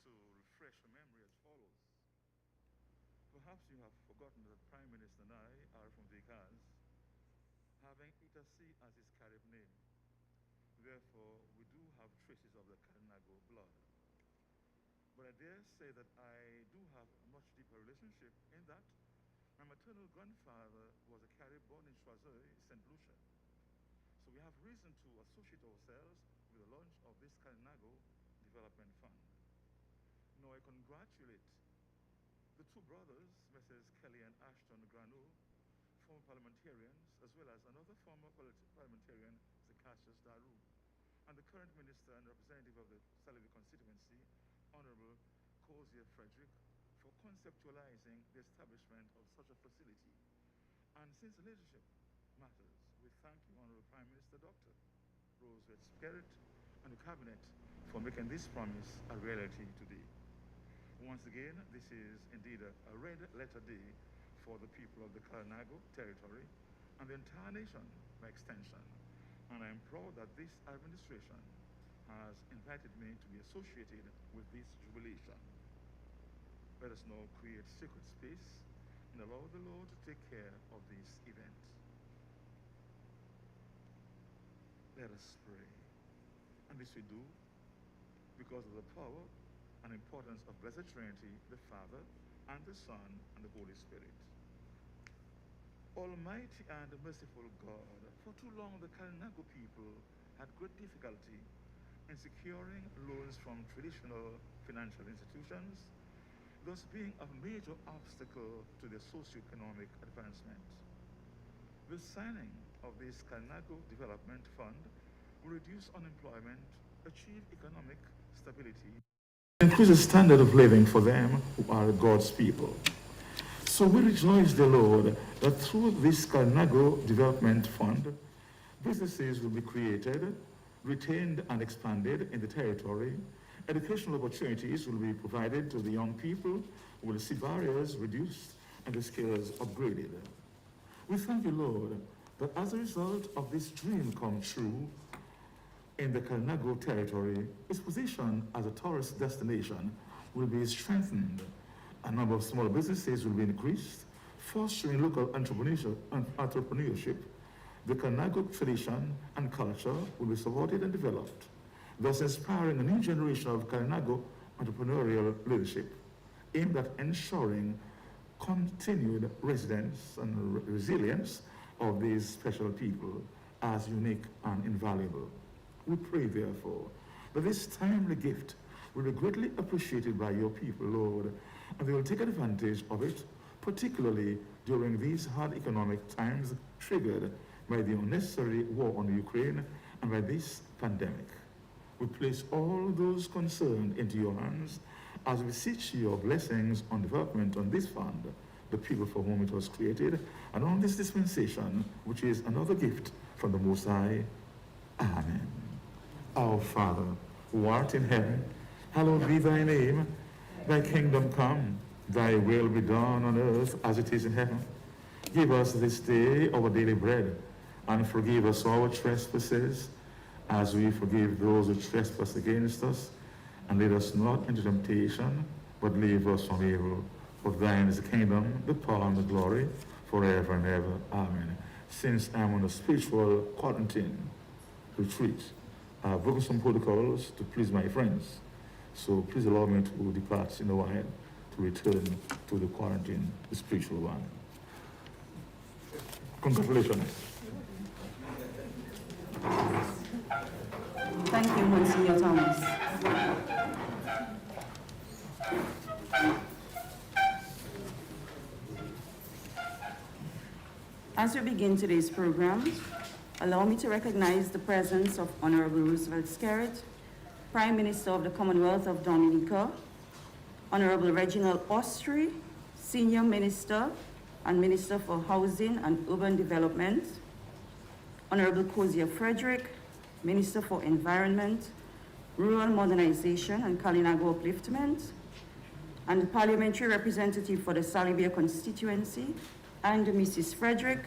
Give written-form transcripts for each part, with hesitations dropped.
to refresh your memory as follows. Perhaps you have forgotten that the Prime Minister and I are from Vikas, having Itasi as his Carib name. Therefore, we do have traces of the Kalinago blood. But I dare say that I do have a much deeper relationship in that my maternal grandfather was a Carib born in Choiseul, St. Lucia. So we have reason to associate ourselves with the launch of this Kalinago Development Fund. Now I congratulate the two brothers, Messrs. Kelly and Ashton Grano, former parliamentarians, as well as another former parliamentarian, Mr. Cassius Daru, and the current minister and representative of the Salivi constituency, Honorable Councilor Frederick, for conceptualizing the establishment of such a facility. And since leadership matters, we thank you, Honorable Prime Minister Dr. Roosevelt Spirit and the Cabinet for making this promise a reality today. Once again, this is indeed a red letter day for the people of the Kalinago territory and the entire nation by extension. And I'm proud that this administration has invited me to be associated with this jubilation. Let us now create sacred space and allow the Lord to take care of this event. Let us pray. And this we do because of the power and importance of Blessed Trinity, the Father, and the Son, and the Holy Spirit. Almighty and merciful God, for too long the Kalinago people had great difficulty in securing loans from traditional financial institutions, thus being a major obstacle to their socio-economic advancement. The signing of this Kalinago Development Fund will reduce unemployment, achieve economic stability, increase the standard of living for them who are God's people. So we rejoice, dear Lord, that through this Kalinago Development Fund, businesses will be created, retained and expanded in the territory. Educational opportunities will be provided to the young people who will see barriers reduced and the skills upgraded. We thank you, Lord, that as a result of this dream come true in the Kalinago territory, its position as a tourist destination will be strengthened. A number of small businesses will be increased, fostering local entrepreneurship. The Kalinago tradition and culture will be supported and developed, thus inspiring a new generation of Kalinago entrepreneurial leadership aimed at ensuring continued residence and resilience of these special people as unique and invaluable. We pray, therefore, that this timely gift will be greatly appreciated by your people, Lord, and they will take advantage of it, particularly during these hard economic times triggered by the unnecessary war on Ukraine and by this pandemic. We place all those concerned into your hands as we beseech your blessings on development on this fund, the people for whom it was created, and on this dispensation, which is another gift from the Most High. Amen. Our Father, who art in heaven, hallowed be thy name. Thy kingdom come, thy will be done on earth as it is in heaven. Give us this day our daily bread, and forgive us our trespasses, as we forgive those who trespass against us. And lead us not into temptation, but deliver us from evil. For thine is the kingdom, the power, and the glory, forever and ever. Amen. Since I'm on a spiritual quarantine retreat, I have broken some protocols to please my friends. So please allow me to depart in a while to return to the quarantine, the spiritual one. Congratulations. Thank you, Monsignor Thomas. As we begin today's program, allow me to recognize the presence of Honorable Roosevelt Skerrit, Prime Minister of the Commonwealth of Dominica, Honorable Reginald Austri, Senior Minister and Minister for Housing and Urban Development, Honorable Councilor Frederick, Minister for Environment, Rural Modernization and Kalinago Upliftment, and the Parliamentary Representative for the Salivia constituency, and Mrs. Frederick,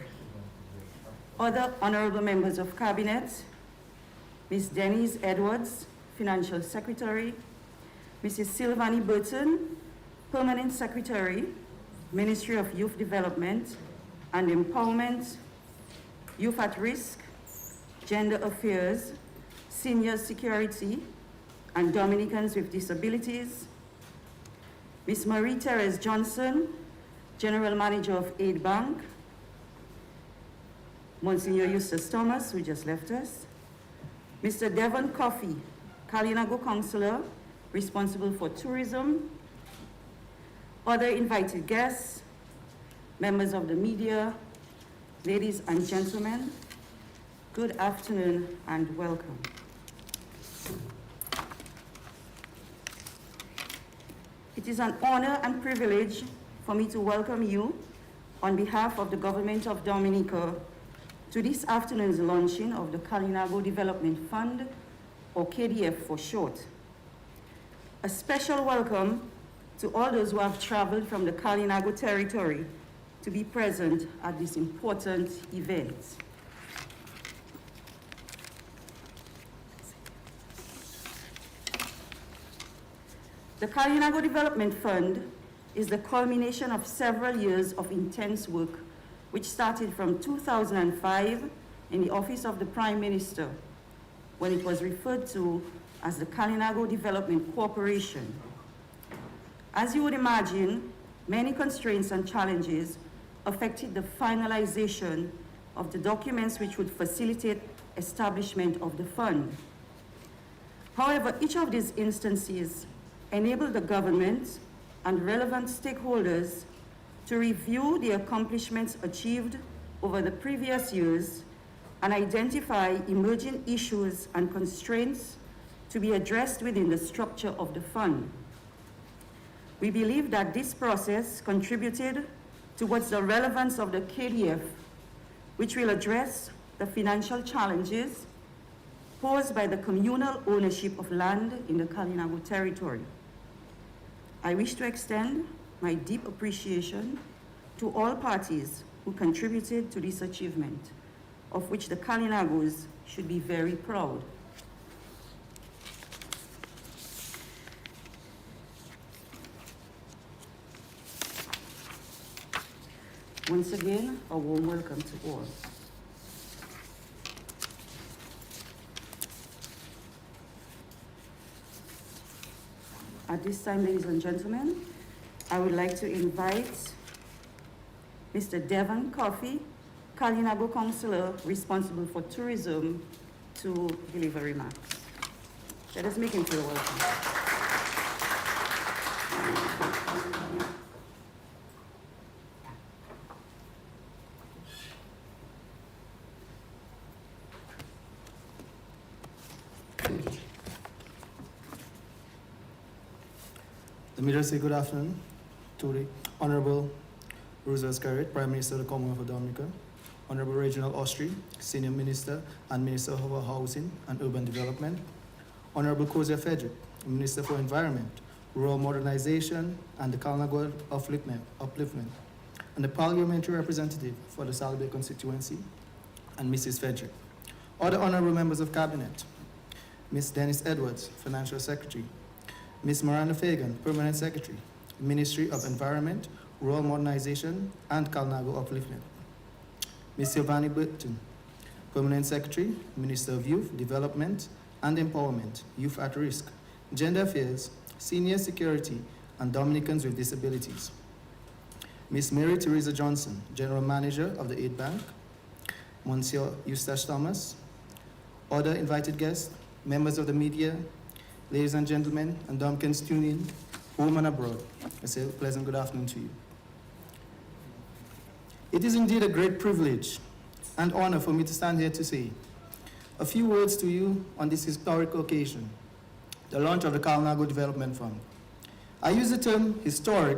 other honorable members of Cabinet, Ms. Denise Edwards, Financial Secretary, Mrs. Sylvanie Burton, Permanent Secretary, Ministry of Youth Development and Empowerment, Youth at Risk, Gender Affairs, Senior Security, and Dominicans with Disabilities. Ms. Marie-Therese Johnson, General Manager of Aid Bank. Monsignor Eustace Thomas, who just left us. Mr. Devon Coffey, Kalinago Councilor, responsible for tourism. Other invited guests, members of the media, ladies and gentlemen, good afternoon and welcome. It is an honor and privilege for me to welcome you on behalf of the Government of Dominica to this afternoon's launching of the Kalinago Development Fund, or KDF for short. A special welcome to all those who have traveled from the Kalinago territory to be present at this important event. The Kalinago Development Fund is the culmination of several years of intense work, which started from 2005 in the Office of the Prime Minister, when it was referred to as the Kalinago Development Corporation. As you would imagine, many constraints and challenges affected the finalization of the documents which would facilitate establishment of the fund. However, each of these instances enabled the government and relevant stakeholders to review the accomplishments achieved over the previous years and identify emerging issues and constraints to be addressed within the structure of the fund. We believe that this process contributed towards the relevance of the KDF, which will address the financial challenges posed by the communal ownership of land in the Kalinago territory. I wish to extend my deep appreciation to all parties who contributed to this achievement, of which the Kalinagos should be very proud. Once again, a warm welcome to all. At this time, ladies and gentlemen, I would like to invite Mr. Devon Coffey, Kalinago Councilor responsible for tourism, to deliver remarks. Let us make him feel welcome. Let me just say good afternoon to the Honorable Roosevelt Scarrett, Prime Minister of the Commonwealth of Dominica, Honorable Reginald Austri, Senior Minister and Minister of Housing and Urban Development, Honorable Councilor Frederick, Minister for Environment, Rural Modernization and the Kalinago Upliftment, and the Parliamentary Representative for the Salabay constituency, and Mrs. Frederick. Other Honorable Members of Cabinet, Ms. Dennis Edwards, Financial Secretary, Ms. Miranda Fagan, Permanent Secretary, Ministry of Environment, Rural Modernization, and Kalinago Upliftment. Ms. Sylvanie Burton, Permanent Secretary, Minister of Youth Development and Empowerment, Youth at Risk, Gender Affairs, Senior Security, and Dominicans with Disabilities. Ms. Marie-Therese Johnson, General Manager of the Aid Bank, Monsieur Eustace Thomas, other invited guests, members of the media, ladies and gentlemen, and Dominicans tuning in, home and abroad. I say a pleasant good afternoon to you. It is indeed a great privilege and honor for me to stand here to say a few words to you on this historic occasion, the launch of the Kalinago Development Fund. I use the term historic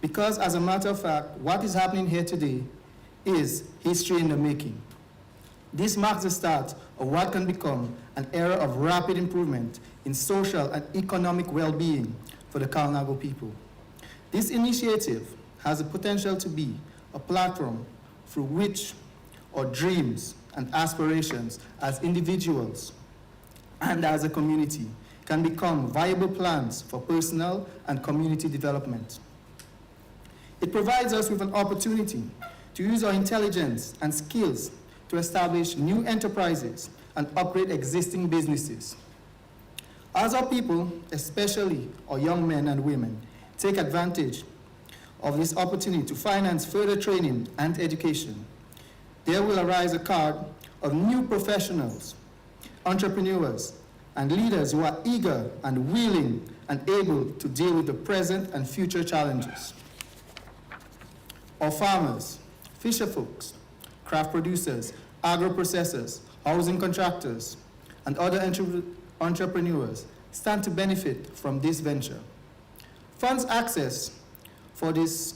because, as a matter of fact, what is happening here today is history in the making. This marks the start of what can become an era of rapid improvement in social and economic well-being for the Kalinago people. This initiative has the potential to be a platform through which our dreams and aspirations as individuals and as a community can become viable plans for personal and community development. It provides us with an opportunity to use our intelligence and skills to establish new enterprises and upgrade existing businesses. As our people, especially our young men and women, take advantage of this opportunity to finance further training and education, there will arise a crowd of new professionals, entrepreneurs, and leaders who are eager and willing and able to deal with the present and future challenges. Our farmers, fisher folks, craft producers, agro-processors, housing contractors, and other entrepreneurs stand to benefit from this venture. Funds access for this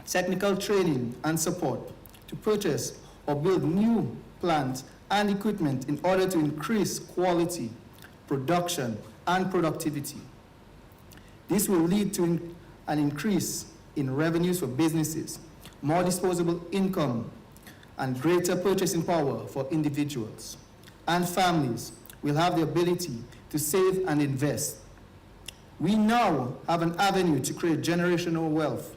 technical training and support to purchase or build new plants and equipment in order to increase quality, production, and productivity. This will lead to an increase in revenues for businesses, more disposable income, and greater purchasing power for individuals. And families will have the ability to save and invest. We now have an avenue to create generational wealth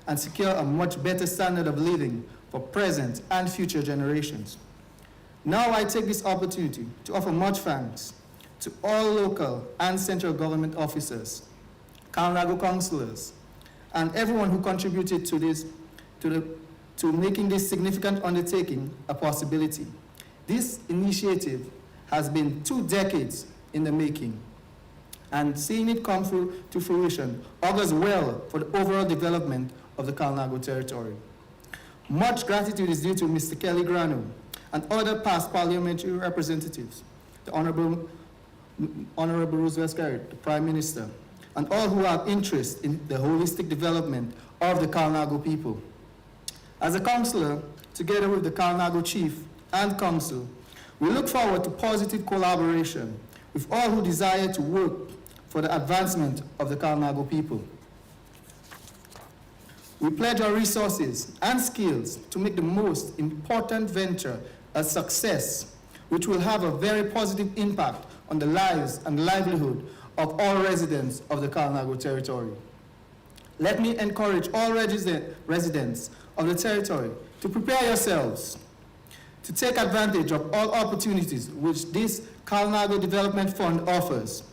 and secure a much better standard of living for present and future generations. Now I take this opportunity to offer much thanks to all local and central government officers, Kalinago councilors, and everyone who contributed to making this significant undertaking a possibility. This initiative has been 2 decades in the making, and seeing it come to fruition augurs well for the overall development of the Kalinago territory. Much gratitude is due to Mr. Kelly Grano and other past parliamentary representatives, the Honorable Roosevelt Skerrit, the Prime Minister, and all who have interest in the holistic development of the Kalinago people. As a councillor, together with the Kalinago Chief and Council, we look forward to positive collaboration with all who desire to work for the advancement of the Kalinago people. We pledge our resources and skills to make the most important venture a success, which will have a very positive impact on the lives and livelihood of all residents of the Kalinago territory. Let me encourage all residents of the territory to prepare yourselves to take advantage of all opportunities which this Kalinago Development Fund offers.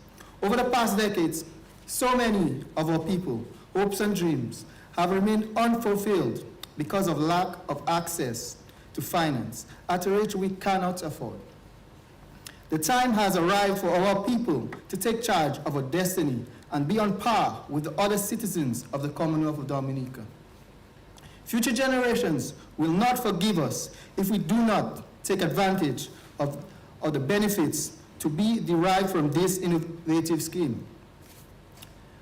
Over the past decades, so many of our people, hopes and dreams, have remained unfulfilled because of lack of access to finance at a rate we cannot afford. The time has arrived for our people to take charge of our destiny and be on par with the other citizens of the Commonwealth of Dominica. Future generations will not forgive us if we do not take advantage of the benefits to be derived from this innovative scheme.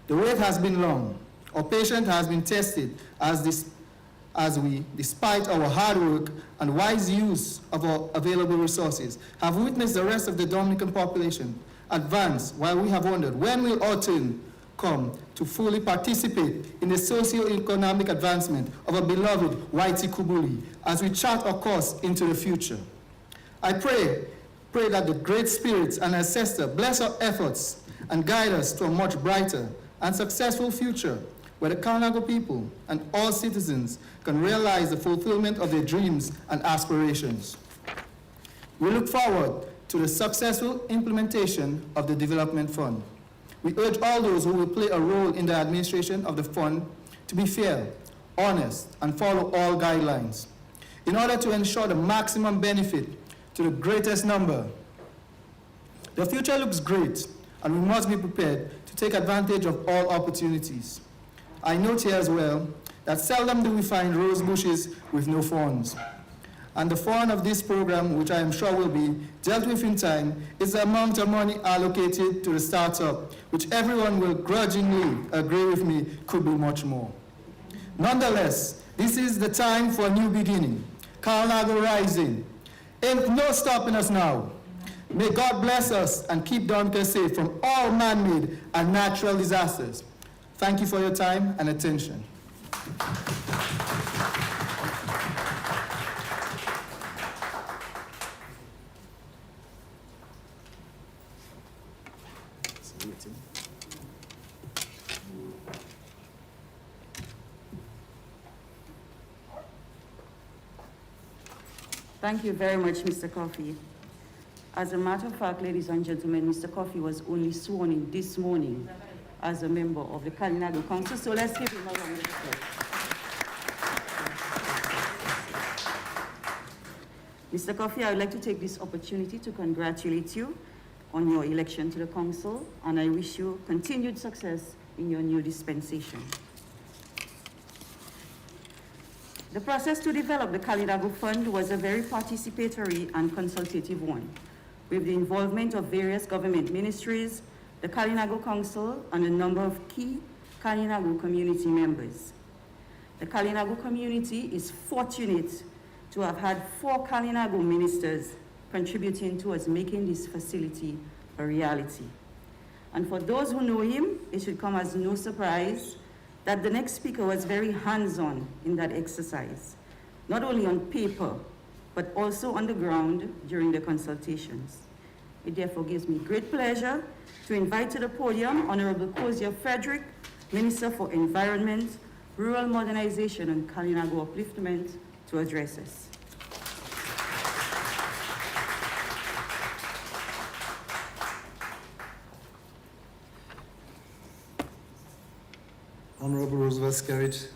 The wait has been long. Our patience has been tested as we, despite our hard work and wise use of our available resources, have witnessed the rest of the Dominican population advance while we have wondered when will our turn come to fully participate in the socio-economic advancement of our beloved Whitey Kubuli as we chart our course into the future. I pray that the great spirits and ancestors bless our efforts and guide us to a much brighter and successful future where the Kalinago people and all citizens can realize the fulfillment of their dreams and aspirations. We look forward to the successful implementation of the Development Fund. We urge all those who will play a role in the administration of the fund to be fair, honest, and follow all guidelines in order to ensure the maximum benefit to the greatest number. The future looks great, and we must be prepared to take advantage of all opportunities. I note here as well that seldom do we find rose bushes with no thorns. And the fund of this program, which I am sure will be dealt with in time, is the amount of money allocated to the startup, which everyone will grudgingly agree with me could be much more. Nonetheless, this is the time for a new beginning. Kalinago rising. Ain't no stopping us now. May God bless us and keep Dominica safe from all man-made and natural disasters. Thank you for your time and attention. waiting. Thank you very much, Mr. Coffey. As a matter of fact, ladies and gentlemen, Mr. Coffey was only sworn in this morning as a member of the Kalinago Council, so let's give him a round of applause. Mr. Coffey, I would like to take this opportunity to congratulate you on your election to the council, and I wish you continued success in your new dispensation. The process to develop the Kalinago Fund was a very participatory and consultative one, with the involvement of various government ministries, the Kalinago Council, and a number of key Kalinago community members. The Kalinago community is fortunate to have had 4 Kalinago ministers contributing towards making this facility a reality. And for those who know him, it should come as no surprise that the next speaker was very hands-on in that exercise, not only on paper, but also on the ground during the consultations. It therefore gives me great pleasure to invite to the podium Honorable Councilor Frederick, Minister for Environment, Rural Modernization and Kalinago Upliftment, to address us. Honorable Roosevelt Skerrit,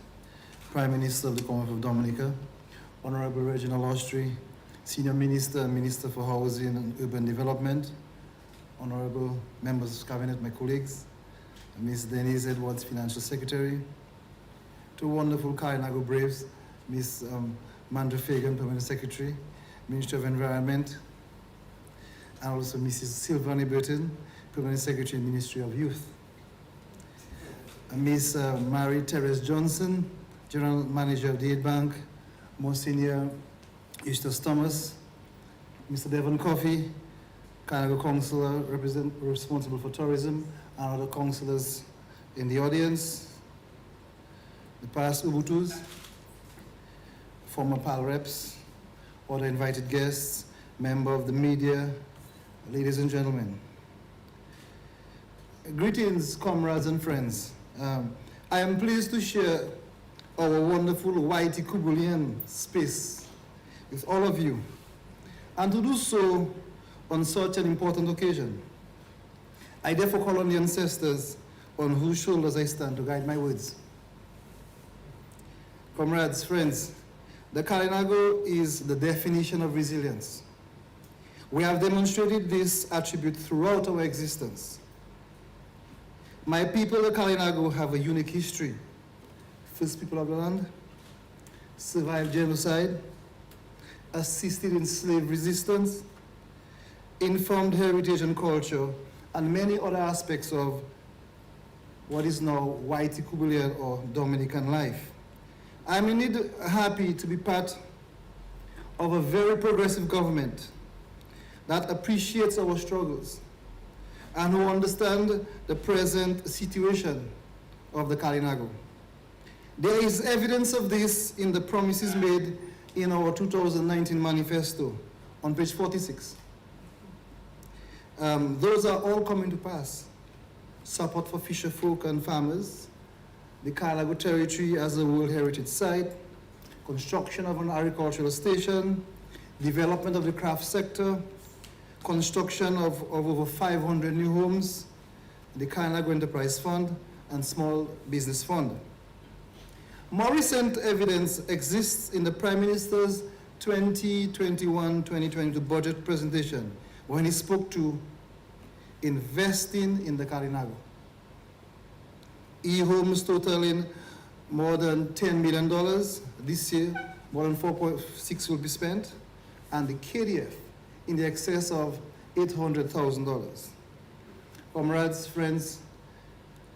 Prime Minister of the Commonwealth of Dominica, Honorable Reginald Austri, Senior Minister and Minister for Housing and Urban Development, Honorable Members of Cabinet, my colleagues, Ms. Denise Edwards, Financial Secretary, 2 wonderful Kalinago Braves, Ms. Mandra Fagan, Permanent Secretary, Minister of Environment, and also Mrs. Sylvanie Burton, Permanent Secretary, Ministry of Youth. Ms. Mary Therese Johnson, General Manager of the Aid Bank, Monsignor Eustace Thomas, Mr. Devon Coffey, Kalinago Councilor responsible for tourism, and other councillors in the audience, the past Ubutus, former PAL reps, other invited guests, member of the media, ladies and gentlemen. Greetings, comrades and friends. I am pleased to share our wonderful Whitey Kubulian space with all of you, and to do so on such an important occasion. I therefore call on the ancestors on whose shoulders I stand to guide my words. Comrades, friends, the Kalinago is the definition of resilience. We have demonstrated this attribute throughout our existence. My people, the Kalinago, have a unique history. First people of the land, survived genocide, assisted in slave resistance, informed heritage and culture, and many other aspects of what is now Whitey Kubulian or Dominican life. I'm indeed happy to be part of a very progressive government that appreciates our struggles and who understand the present situation of the Kalinago. There is evidence of this in the promises made in our 2019 manifesto on page 46. Those are all coming to pass. Support for fisher folk and farmers, the Kalinago territory as a World Heritage Site, construction of an agricultural station, development of the craft sector, construction of over 500 new homes, the Kalinago Enterprise Fund, and Small Business Fund. More recent evidence exists in the Prime Minister's 2021-2022 budget presentation when he spoke to investing in the Kalinago. E-homes totaling more than $10 million this year, more than 4.6 will be spent, and the KDF in the excess of $800,000. Comrades, friends,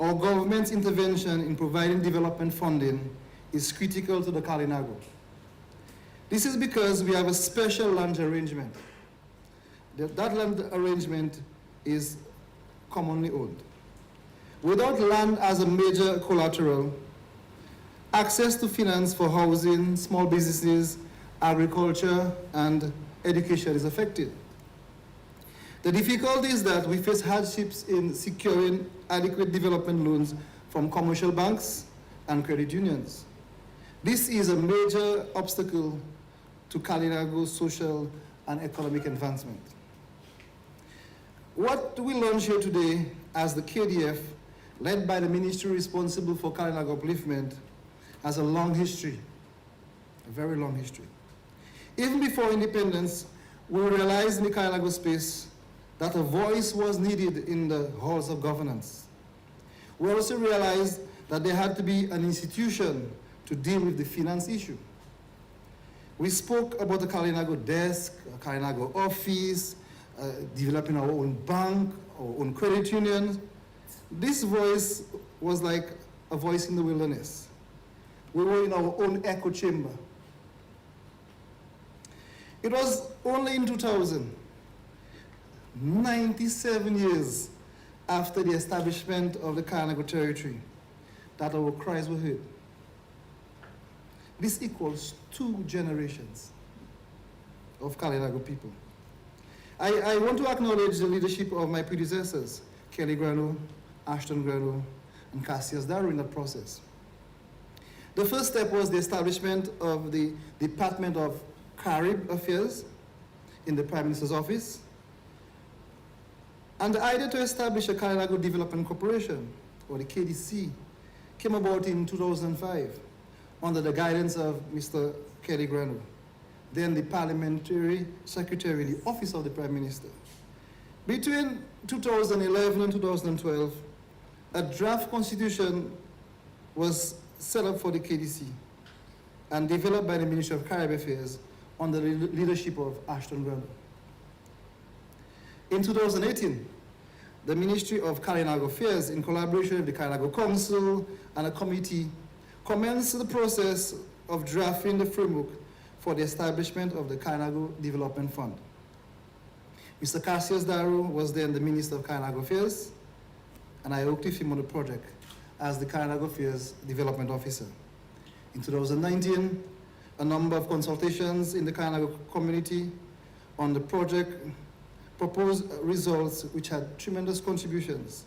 our government's intervention in providing development funding is critical to the Kalinago. This is because we have a special land arrangement. That land arrangement is commonly owned. Without land as a major collateral, access to finance for housing, small businesses, agriculture, and education is affected. The difficulty is that we face hardships in securing adequate development loans from commercial banks and credit unions. This is a major obstacle to Kalinago's social and economic advancement. What we launch here today as the KDF, led by the ministry responsible for Kalinago upliftment, has a long history, a very long history. Even before independence, we realized in the Kalinago space that a voice was needed in the halls of governance. We also realized that there had to be an institution to deal with the finance issue. We spoke about the Kalinago desk, a Kalinago office, developing our own bank, our own credit union. This voice was like a voice in the wilderness. We were in our own echo chamber. It was only in 2000, 97 years after the establishment of the Kalinago territory, that our cries were heard. This equals 2 generations of Kalinago people. I want to acknowledge the leadership of my predecessors, Kelly Grano, Ashton Grano, and Cassius Darrow in that process. The first step was the establishment of the Department of Carib Affairs in the Prime Minister's office, and the idea to establish a Kalinago Development Corporation, or the KDC, came about in 2005 under the guidance of Mr. Kelly Grano, then the Parliamentary Secretary in the Office of the Prime Minister. Between 2011 and 2012, a draft constitution was set up for the KDC and developed by the Ministry of Carib Affairs under the leadership of Ashton Grano. In 2018, the Ministry of Kalinago Affairs, in collaboration with the Kalinago Council and a committee, commenced the process of drafting the framework for the establishment of the Kalinago Development Fund. Mr. Cassius Darrow was then the Minister of Kalinago Affairs, and I worked with him on the project as the Kalinago Affairs Development Officer. In 2019, a number of consultations in the Kalinago community on the project proposed results which had tremendous contributions,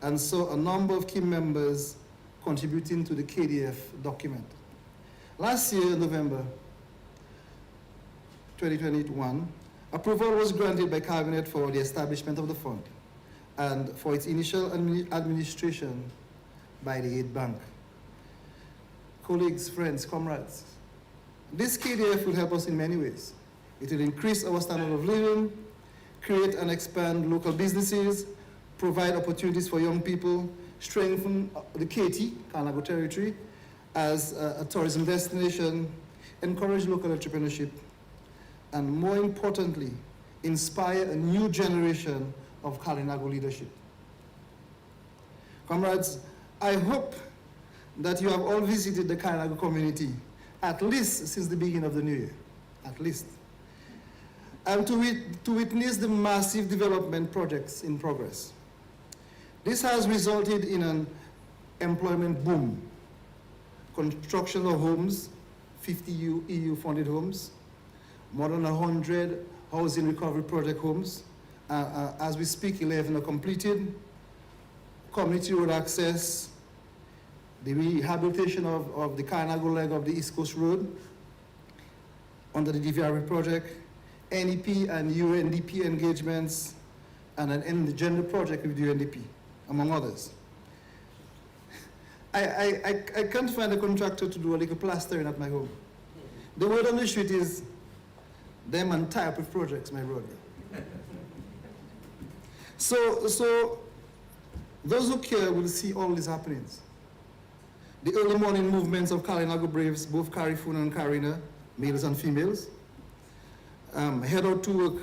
and saw a number of key members contributing to the KDF document. Last year, in November 2021, approval was granted by Cabinet for the establishment of the fund and for its initial administration by the Aid Bank. Colleagues, friends, comrades, this KDF will help us in many ways. It will increase our standard of living, create and expand local businesses, provide opportunities for young people, strengthen the KT, Kalinago territory, as a tourism destination, encourage local entrepreneurship, and more importantly, inspire a new generation of Kalinago leadership. Comrades, I hope that you have all visited the Kalinago community, at least since the beginning of the new year, at least, and to witness the massive development projects in progress. This has resulted in an employment boom, construction of homes, 50 EU-funded homes, more than 100 housing recovery project homes. As we speak, 11 are completed, community road access, the rehabilitation of the Kalinago leg of the East Coast Road under the DVRA project, NEP and UNDP engagements, and an end gender project with UNDP, among others. I can't find a contractor to do a little plastering at my home. The word on the street is them and type of projects, my brother. So those who care will see all these happenings. The early morning movements of Kalinago Braves, both Carifuna and Karina, males and females, head out to work,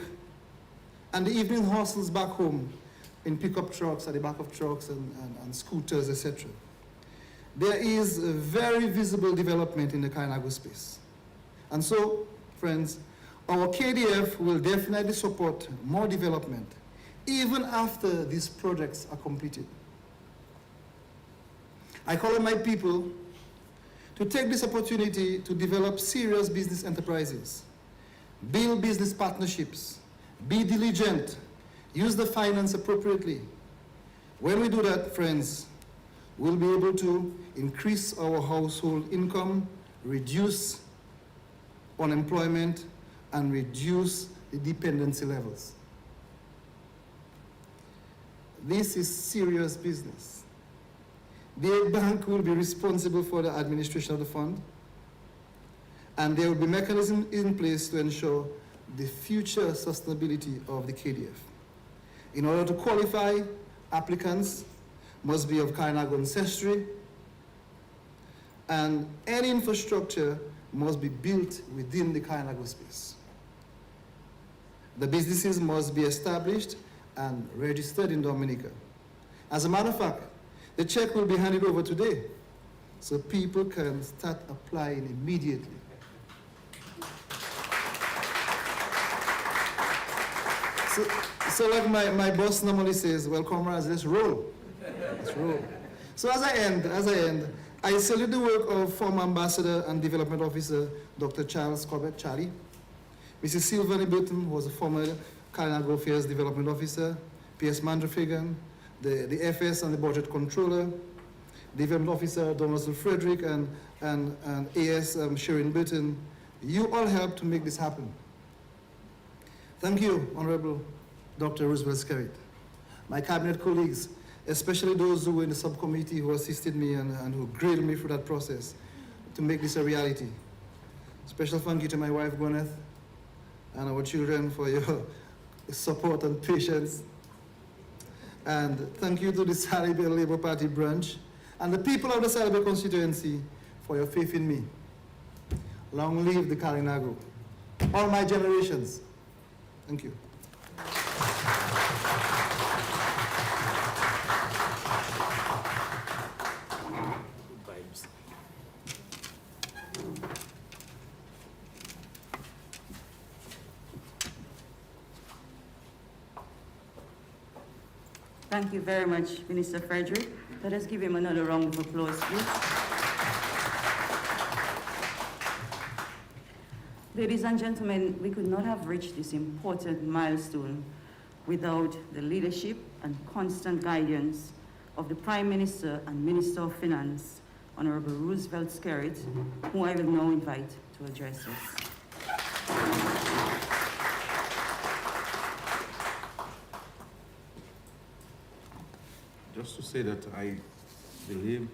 and the evening hustles back home in pickup trucks, at the back of trucks and scooters, etc. There is a very visible development in the Kalinago space. And so, friends, our KDF will definitely support more development, even after these projects are completed. I call on my people to take this opportunity to develop serious business enterprises, build business partnerships, be diligent, use the finance appropriately. When we do that, friends, we'll be able to increase our household income, reduce unemployment, and reduce the dependency levels. This is serious business. The bank will be responsible for the administration of the fund, and there will be mechanisms in place to ensure the future sustainability of the KDF. In order to qualify, applicants must be of Kalinago ancestry, and any infrastructure must be built within the Kalinago space. The businesses must be established and registered in Dominica. As a matter of fact, the check will be handed over today, so people can start applying immediately. So like my boss normally says, well, comrades, let's roll. Let's roll. So as I end, I salute the work of former Ambassador and Development Officer, Dr. Charles Corbett, Charlie. Mrs. Sylvanie Burton was a former Kalinago Affairs Development Officer, P.S. Mandrafagan, the FS and the Budget Controller, Development Officer Donald Frederick, and AS Sharon Burton. You all helped to make this happen. Thank you, Honorable Dr. Roosevelt Skerrit. My cabinet colleagues, especially those who were in the subcommittee who assisted me and who graded me through that process to make this a reality. Special thank you to my wife, Gwyneth, and our children for your support and patience. And thank you to the Salibel Labour Party branch and the people of the Salibel constituency for your faith in me. Long live the Kalinago. All my generations. Thank you. Thank you very much, Minister Frederick. Let us give him another round of applause, please. Ladies and gentlemen, we could not have reached this important milestone without the leadership and constant guidance of the Prime Minister and Minister of Finance, Honorable Roosevelt Skerrit, who I will now invite to address us. Just to say that I believe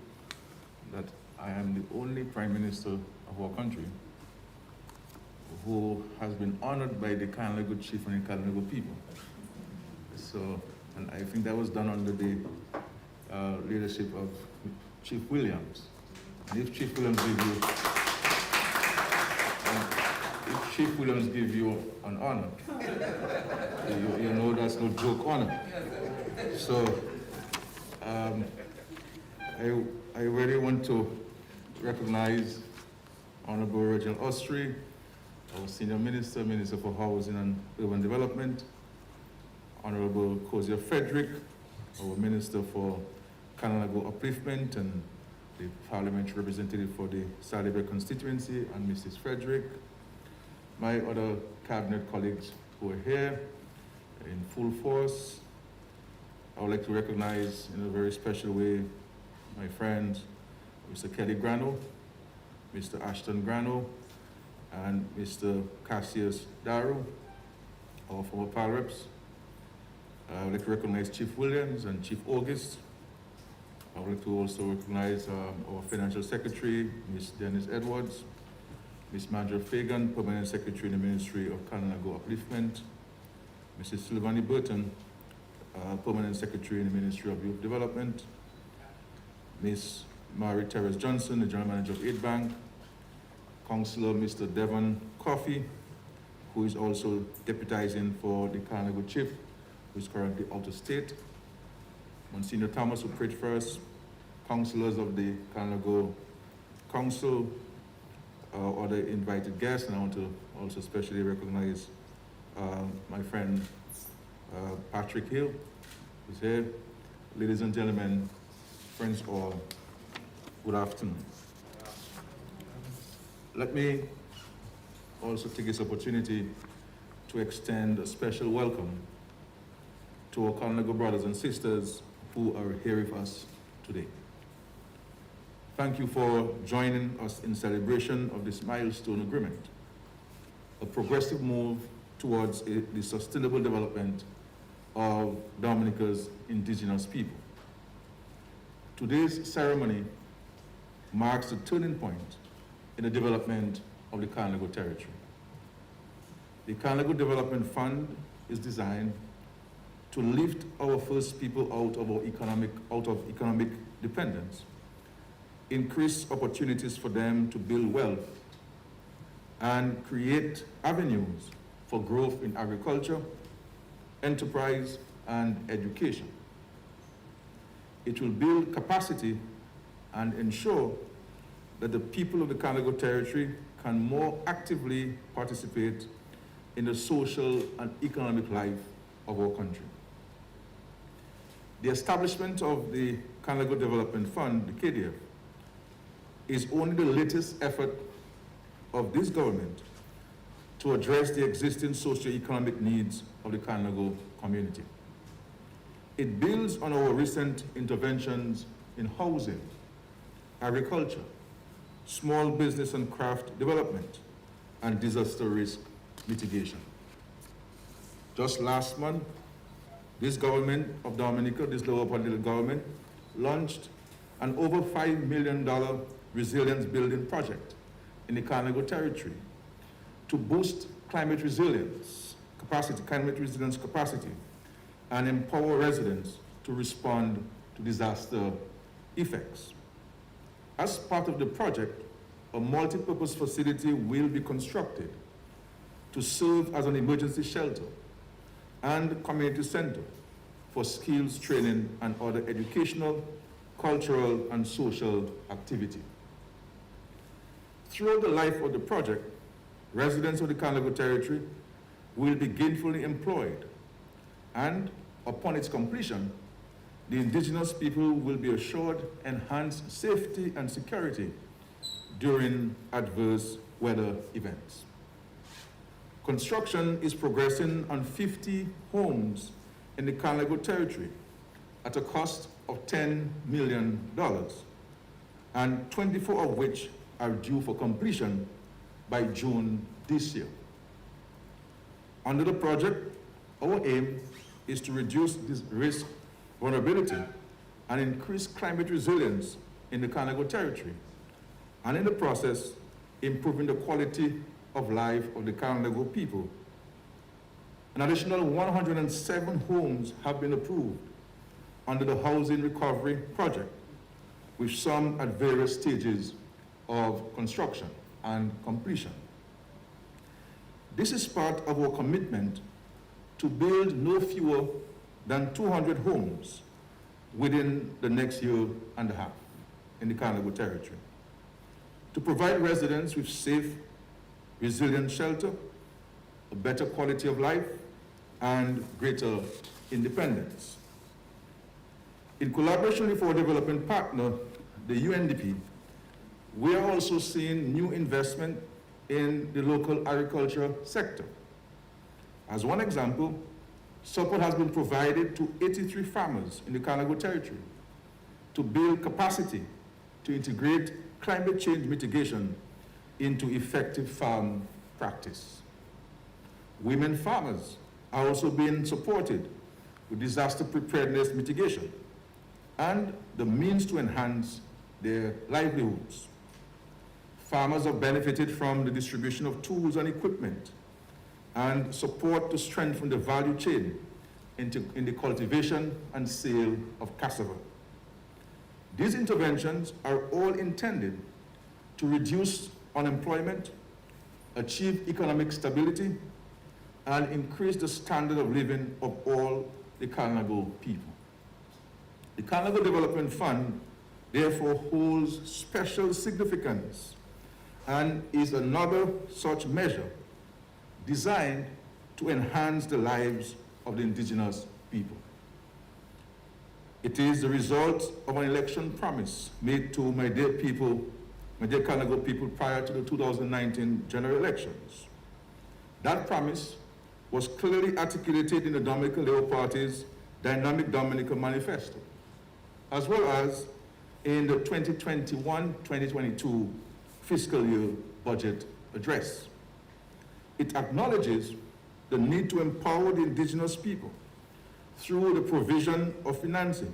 that I am the only Prime Minister of our country who has been honored by the Kalinago chief and the Kalinago people. So, and I think that was done under the leadership of Chief Williams. And if Chief Williams give you an honor, you know that's no joke honor. So, I really want to recognize Honorable Reginald Ostry, our Senior Minister, Minister for Housing and Urban Development, Honorable Councilor Frederick, our Minister for Kalinago Upliftment and the Parliamentary Representative for the Salibel constituency, and Mrs. Frederick, my other cabinet colleagues who are here in full force. I would like to recognize in a very special way my friends, Mr. Kelly Grano, Mr. Ashton Grano, and Mr. Cassius Daru, our former PAL reps. I would like to recognize Chief Williams and Chief August. I would like to also recognize our Financial Secretary, Ms. Dennis Edwards, Ms. Mandra Fagan, Permanent Secretary in the Ministry of Kalinago Upliftment, Mrs. Sylvanie Burton, Permanent Secretary in the Ministry of Youth Development, Ms. Mary Terrace Johnson, the General Manager of Aid Bank, Councilor Mr. Devon Coffey, who is also deputizing for the Kalinago Chief, who is currently out of state, Monsignor Thomas, who prayed first, councillors of the Kalinago Council, other invited guests, and I want to also especially recognize my friend Patrick Hill, who's here. Ladies and gentlemen, friends all, good afternoon. Let me also take this opportunity to extend a special welcome to our Kalinago brothers and sisters who are here with us today. Thank you for joining us in celebration of this milestone agreement, a progressive move towards the sustainable development of Dominica's indigenous people. Today's ceremony marks a turning point in the development of the Kalinago territory. The Kalinago Development Fund is designed to lift our first people out of economic dependence, increase opportunities for them to build wealth, and create avenues for growth in agriculture, enterprise, and education. It will build capacity and ensure that the people of the Kalinago territory can more actively participate in the social and economic life of our country. The establishment of the Kalinago Development Fund, the KDF, is only the latest effort of this government to address the existing socio-economic needs of the Kalinago community. It builds on our recent interventions in housing, agriculture, small business and craft development, and disaster risk mitigation. Just last month, this government of Dominica, this lower political government, launched an over $5 million resilience building project in the Kalinago territory to boost climate resilience capacity, and empower residents to respond to disaster effects. As part of the project, a multi-purpose facility will be constructed to serve as an emergency shelter and community center for skills training and other educational, cultural, and social activity. Throughout the life of the project, residents of the Kalinago territory will be gainfully employed, and upon its completion, the indigenous people will be assured enhanced safety and security during adverse weather events. Construction is progressing on 50 homes in the Kalinago territory at a cost of $10 million, and 24 of which are due for completion by June this year. Under the project, our aim is to reduce this risk vulnerability and increase climate resilience in the Kalinago territory, and in the process, improving the quality of life of the Kalinago people. An additional 107 homes have been approved under the Housing Recovery Project, with some at various stages of construction and completion. This is part of our commitment to build no fewer than 200 homes within the next year and a half in the Kalinago territory, to provide residents with safe, resilient shelter, a better quality of life, and greater independence. In collaboration with our development partner, the UNDP, we are also seeing new investment in the local agriculture sector. As one example, support has been provided to 83 farmers in the Kalinago territory to build capacity to integrate climate change mitigation into effective farm practice. Women farmers are also being supported with disaster preparedness mitigation and the means to enhance their livelihoods. Farmers have benefited from the distribution of tools and equipment and support to strengthen the value chain in the cultivation and sale of cassava. These interventions are all intended to reduce unemployment, achieve economic stability, and increase the standard of living of all the Kalinago people. The Kalinago Development Fund therefore holds special significance and is another such measure designed to enhance the lives of the indigenous people. It is the result of an election promise made to my dear Kalinago people prior to the 2019 general elections. That promise was clearly articulated in the Dominica Labour Party's Dynamic Dominica Manifesto, as well as in the 2021-2022 fiscal year budget address. It acknowledges the need to empower the indigenous people through the provision of financing,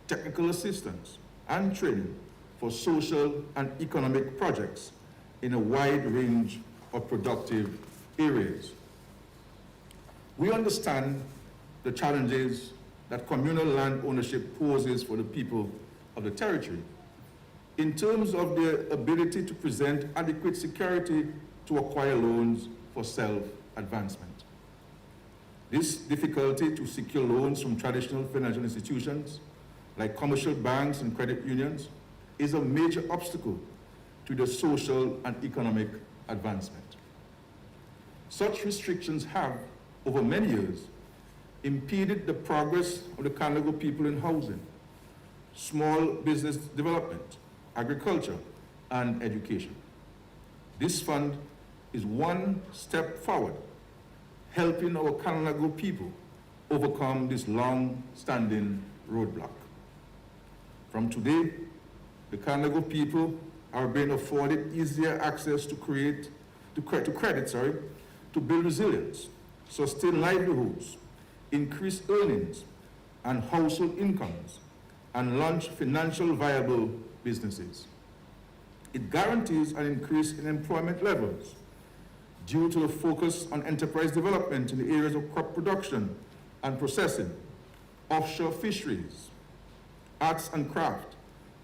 technical assistance, and training for social and economic projects in a wide range of productive areas. We understand the challenges that communal land ownership poses for the people of the territory in terms of their ability to present adequate security to acquire loans for self-advancement. This difficulty to secure loans from traditional financial institutions like commercial banks and credit unions is a major obstacle to the social and economic advancement. Such restrictions have, over many years, impeded the progress of the Kalinago people in housing, small business development, agriculture, and education. This fund is one step forward, helping our Kalinago people overcome this long-standing roadblock. From today, the Kalinago people are being afforded easier access to credit, to build resilience, sustain livelihoods, increase earnings and household incomes, and launch financial viable businesses. It guarantees an increase in employment levels due to a focus on enterprise development in the areas of crop production and processing, offshore fisheries, arts and craft,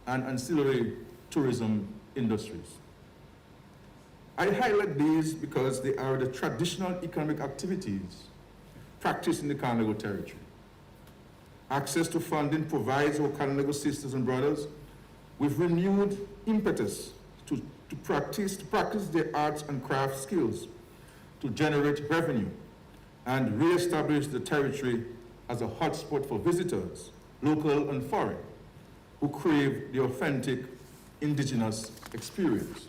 and ancillary tourism industries. I highlight these because they are the traditional economic activities practiced in the Kalinago territory. Access to funding provides our Kalinago sisters and brothers with renewed impetus to practice their arts and craft skills, to generate revenue, and re-establish the territory as a hotspot for visitors, local and foreign, who crave the authentic indigenous experience.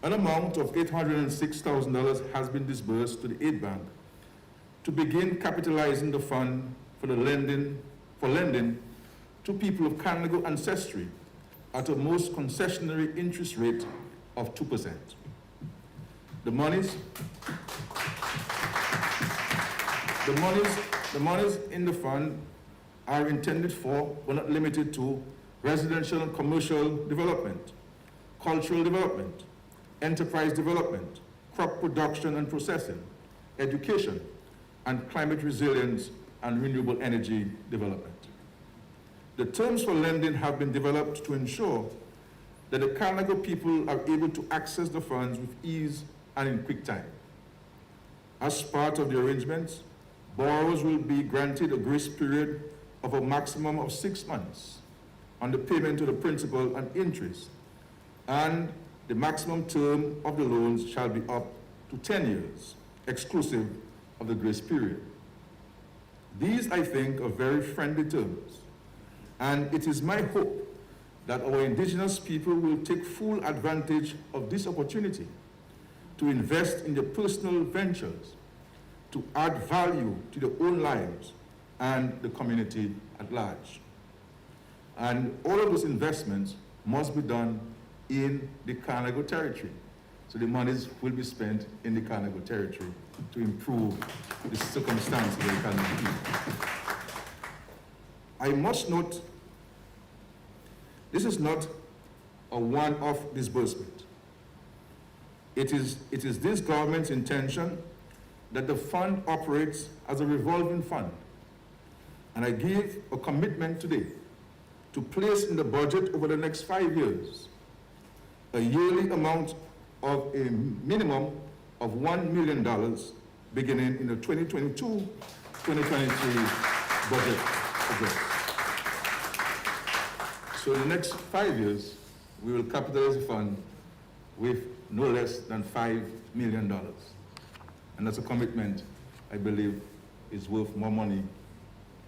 An amount of $806,000 has been disbursed to the aid bank to begin capitalizing the fund for lending to people of Kalinago ancestry at a most concessionary interest rate of 2%. The monies in the fund are intended for, but not limited to, residential and commercial development, cultural development, enterprise development, crop production and processing, education, and climate resilience and renewable energy development. The terms for lending have been developed to ensure that the Kalinago people are able to access the funds with ease and in quick time. As part of the arrangements, borrowers will be granted a grace period of a maximum of 6 months on the payment of the principal and interest, and the maximum term of the loans shall be up to 10 years, exclusive of the grace period. These, I think, are very friendly terms, and it is my hope that our indigenous people will take full advantage of this opportunity to invest in their personal ventures, to add value to their own lives and the community at large. And all of those investments must be done in the Kalinago territory. So the monies will be spent in the Kalinago territory to improve the circumstances of the Kalinago people. I must note, this is not a one-off disbursement. It is this government's intention that the fund operates as a revolving fund. And I give a commitment today to place in the budget over the next 5 years a yearly amount of a minimum of $1 million beginning in the 2022-2023 budget address. So in the next 5 years, we will capitalize the fund with no less than $5 million. And that's a commitment I believe is worth more money.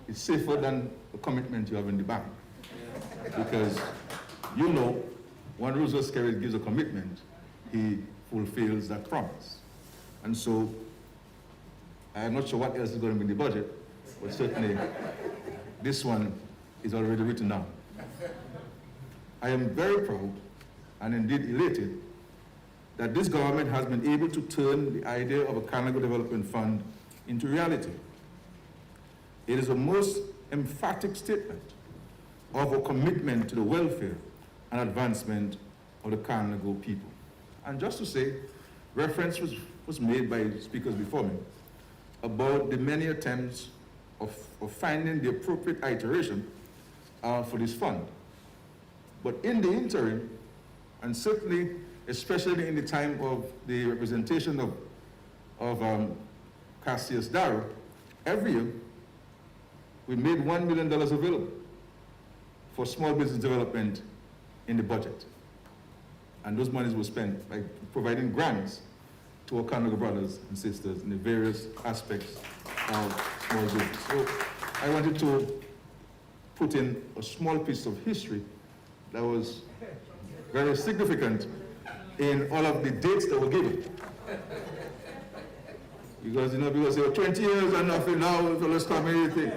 It's safer than a commitment you have in the bank. Because you know, when Roosevelt Skerrit gives a commitment, he fulfills that promise. And so, I'm not sure what else is going to be in the budget, but certainly this one is already written down. I am very proud and indeed elated that this government has been able to turn the idea of a Kalinago Development Fund into reality. It is a most emphatic statement of a commitment to the welfare and advancement of the Kalinago people. And just to say, reference was made by speakers before me about the many attempts of finding the appropriate iteration for this fund. But in the interim, and certainly, especially in the time of the representation of Cassius Darrow, every year, we made $1 million available for small business development in the budget. And those monies were spent by providing grants to our Kalinago brothers and sisters in the various aspects of small business. So I wanted to put in a small piece of history that was very significant in all of the dates that were given. Because, because there were 20 years and nothing, now let's come anything.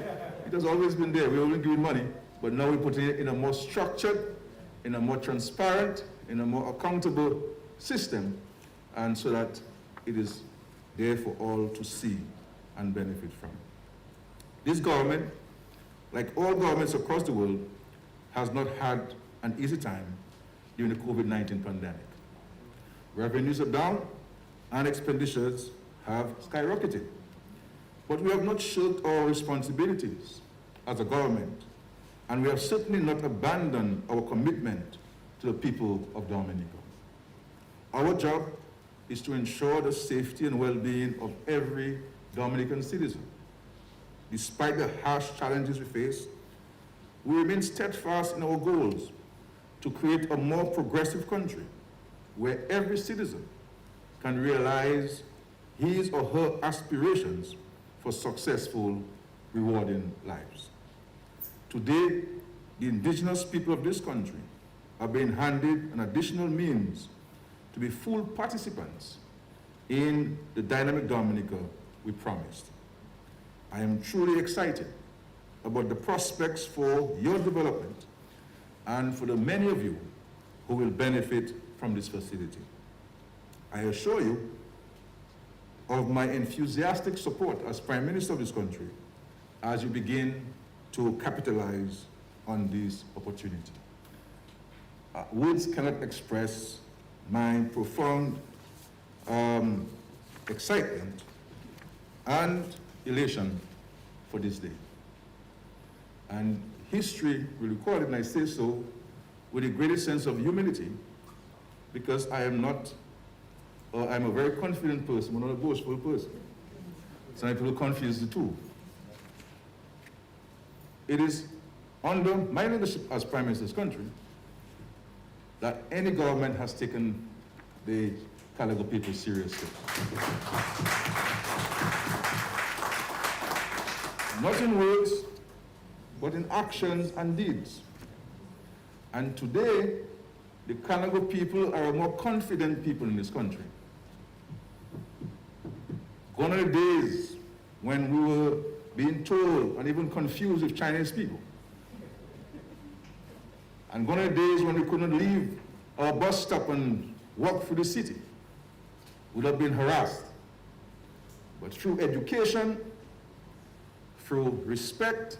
It has always been there. We only giving money, but now we put it in a more structured, in a more transparent, in a more accountable system, and so that it is there for all to see and benefit from. This government, like all governments across the world, has not had an easy time during the COVID-19 pandemic. Revenues are down and expenditures have skyrocketed. But we have not shirked our responsibilities as a government, and we have certainly not abandoned our commitment to the people of Dominica. Our job is to ensure the safety and well-being of every Dominican citizen. Despite the harsh challenges we face, we remain steadfast in our goals to create a more progressive country where every citizen can realize his or her aspirations for successful, rewarding lives. Today, the indigenous people of this country are being handed an additional means to be full participants in the dynamic Dominica we promised. I am truly excited about the prospects for your development and for the many of you who will benefit from this facility. I assure you of my enthusiastic support as Prime Minister of this country as you begin to capitalize on this opportunity. Words cannot express my profound excitement and elation for this day. And history will record it, and I say so with the greatest sense of humility, because I am not, or I'm a very confident person, but not a boastful person. Some people confuse the two. It is under my leadership as Prime Minister of this country that any government has taken the Kalinago people seriously. Not in words, but in actions and deeds. And today, the Kalinago people are a more confident people in this country. Gone are the days when we were being told and even confused with Chinese people. And gone are the days when we couldn't leave our bus stop and walk through the city. We would have been harassed. But through education, through respect,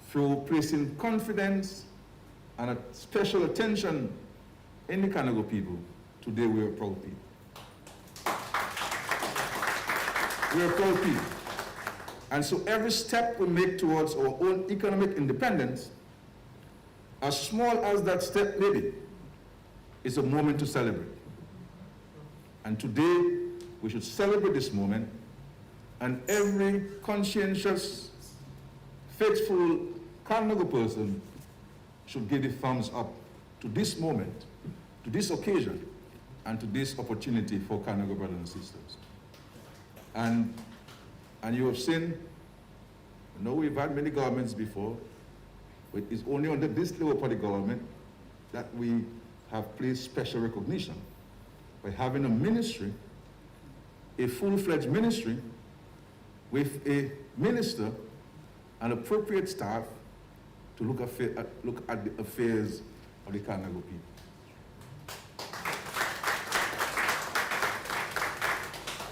through placing confidence and a special attention in the Kalinago people, today we are proud people. We are proud people. And so every step we make towards our own economic independence, as small as that step may be, is a moment to celebrate. And today, we should celebrate this moment, and every conscientious, faithful Kalinago person should give the thumbs up to this moment, to this occasion, and to this opportunity for Kalinago brothers and sisters. And you have seen, I know we've had many governments before, but it's only under this Labour Party government that we have placed special recognition by having a ministry, a full-fledged ministry, with a minister and appropriate staff to look at the affairs of the Kalinago people.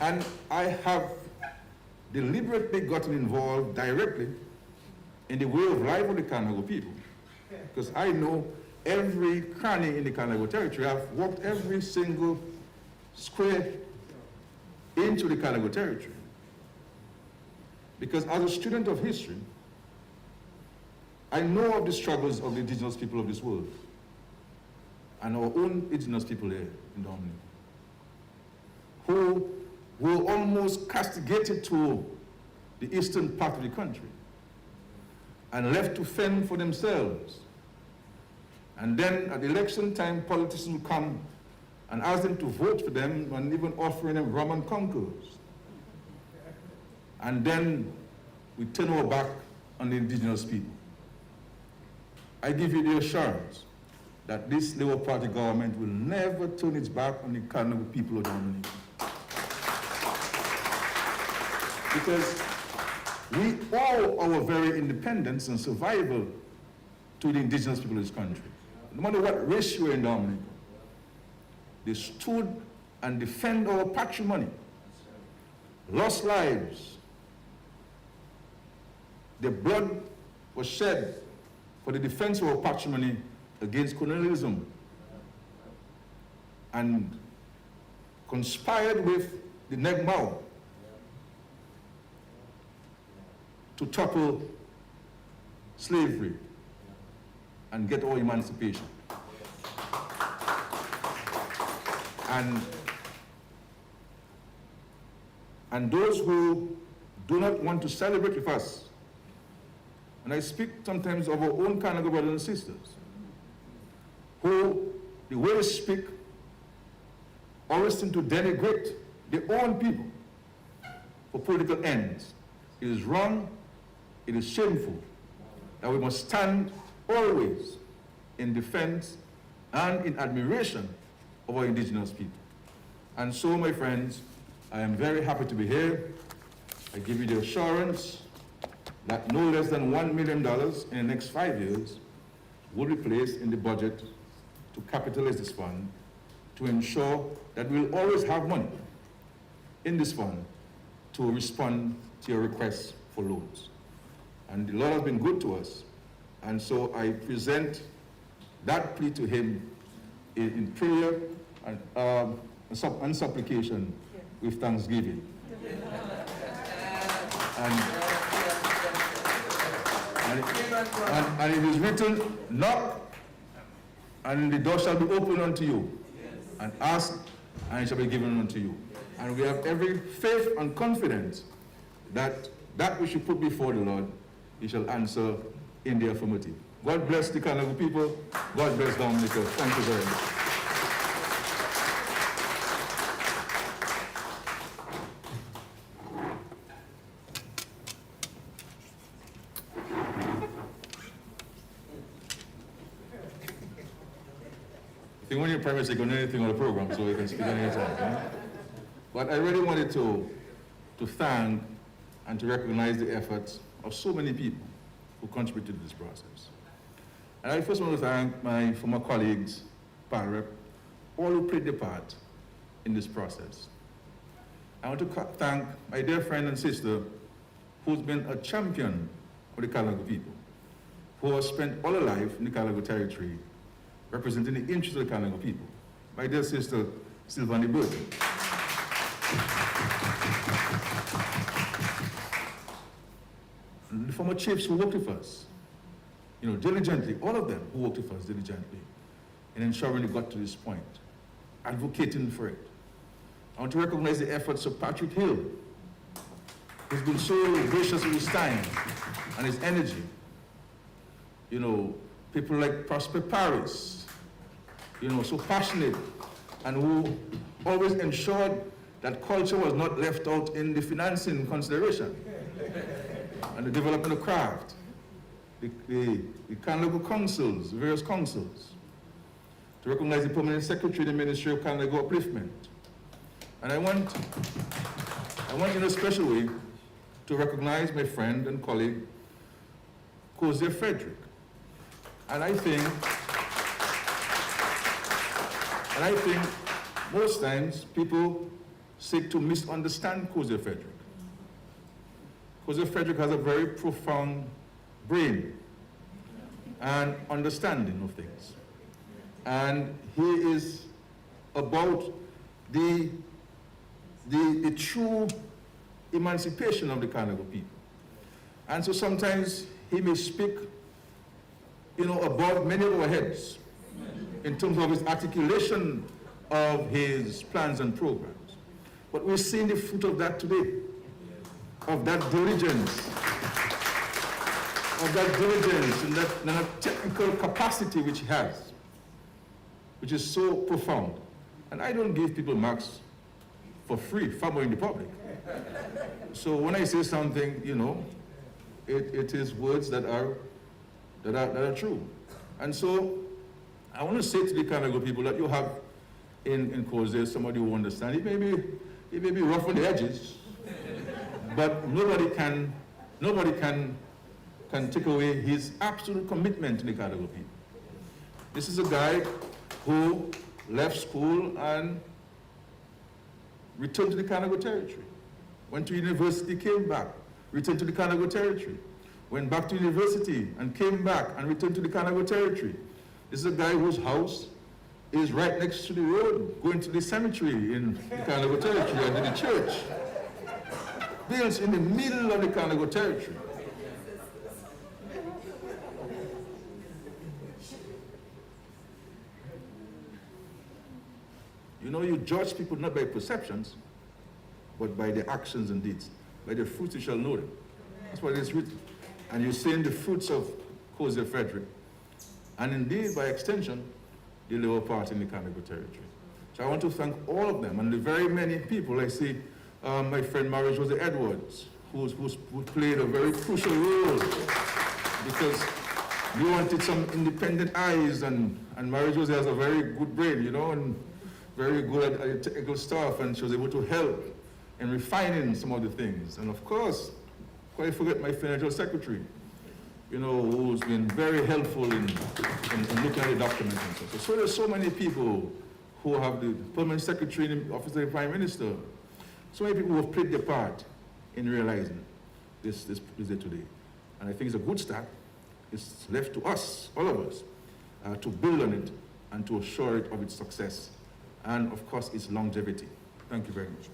And I have deliberately gotten involved directly in the way of life of the Kalinago people, because I know every cranny in the Kalinago territory. I've walked every single square into the Kalinago territory. Because as a student of history, I know of the struggles of the indigenous people of this world and our own indigenous people here in Dominica, who were almost castigated to the eastern part of the country and left to fend for themselves. And then at election time, politicians would come and ask them to vote for them and even offering them rum and concours. And then we turn our back on the indigenous people. I give you the assurance that this Labour Party government will never turn its back on the Kalinago people of Dominica. Because we owe our very independence and survival to the indigenous people of this country. No matter what race you are in Dominica, they stood and defended our patrimony, lost lives. Their blood was shed for the defense of our patrimony against colonialism, and conspired with the Negmao to topple slavery and get our emancipation. And those who do not want to celebrate with us, and I speak sometimes of our own Kalinago brothers and sisters, who, the way they speak, always seem to denigrate their own people for political ends. It is wrong, it is shameful, that we must stand always in defense and in admiration of our indigenous people. And so, my friends, I am very happy to be here. I give you the assurance that no less than $1 million in the next 5 years will be placed in the budget to capitalize this fund, to ensure that we'll always have money in this fund to respond to your requests for loans. And the Lord has been good to us, and so I present that plea to him in prayer and supplication with thanksgiving. And it is written, knock, and the door shall be opened unto you. And ask, and it shall be given unto you. And we have every faith and confidence that that which you put before the Lord, he shall answer in the affirmative. God bless the Kalinago people. God bless Dominica. Thank you very much. I think when you're private, you can do anything on the program, so you can speak anytime. Right? But I really wanted to thank and to recognize the efforts of so many people who contributed to this process. And I first want to thank my former colleagues, Parrep, all who played their part in this process. I want to thank my dear friend and sister who's been a champion of the Kalinago people, who has spent all her life in the Kalinago territory representing the interests of the Kalinago people. My dear sister, Sylvanie Burton. And the former chiefs who worked with us, diligently, all of them who worked with us diligently in ensuring it got to this point, advocating for it. I want to recognize the efforts of Patrick Hill, who's been so gracious with his time and his energy. People like Prosper Paris, so passionate, and who always ensured that culture was not left out in the financing consideration and the development of craft. The Kalinago councils, the various councils, to recognize the permanent secretary of the Ministerial Kalinago Upliftment. And I want in a special way to recognize my friend and colleague, Councilor Frederick. And I think most times people seek to misunderstand Councilor Frederick. Councilor Frederick has a very profound brain and understanding of things. And he is about the true emancipation of the Kalinago people. And so sometimes he may speak, above many of our heads in terms of his articulation of his plans and programs. But we're seeing the fruit of that today, of that diligence and that technical capacity which he has, which is so profound. And I don't give people marks for free, far more in the public. So when I say something, it is words that are true. And so I want to say to the Kalinago people that you have in Councilor somebody who understands. It may be rough on the edges, but nobody can take away his absolute commitment to the Kalinago people. This is a guy who left school and returned to the Kalinago territory. Went to university, came back, returned to the Kalinago territory. Went back to university and came back and returned to the Kalinago territory. This is a guy whose house is right next to the road, going to the cemetery in the Kalinago territory and to the church. Built in the middle of the Kalinago territory. You judge people not by perceptions, but by their actions and deeds. By their fruits you shall know them. That's what it is written. And you're seeing the fruits of Councilor Frederick. And indeed, by extension, the lower part in the Kalinago territory. So I want to thank all of them and the very many people. I see my friend Mary Jose Edwards, who played a very crucial role because we wanted some independent eyes, and Mary Jose has a very good brain, and very good at technical stuff, and she was able to help in refining some of the things. And of course, quite forget my financial secretary, who's been very helpful in looking at the documents and stuff. So there's so many people who have the permanent secretary in the office of the Prime Minister. So many people who have played their part in realizing this day today. And I think it's a good start. It's left to us, all of us, to build on it and to assure it of its success. And of course, its longevity. Thank you very much.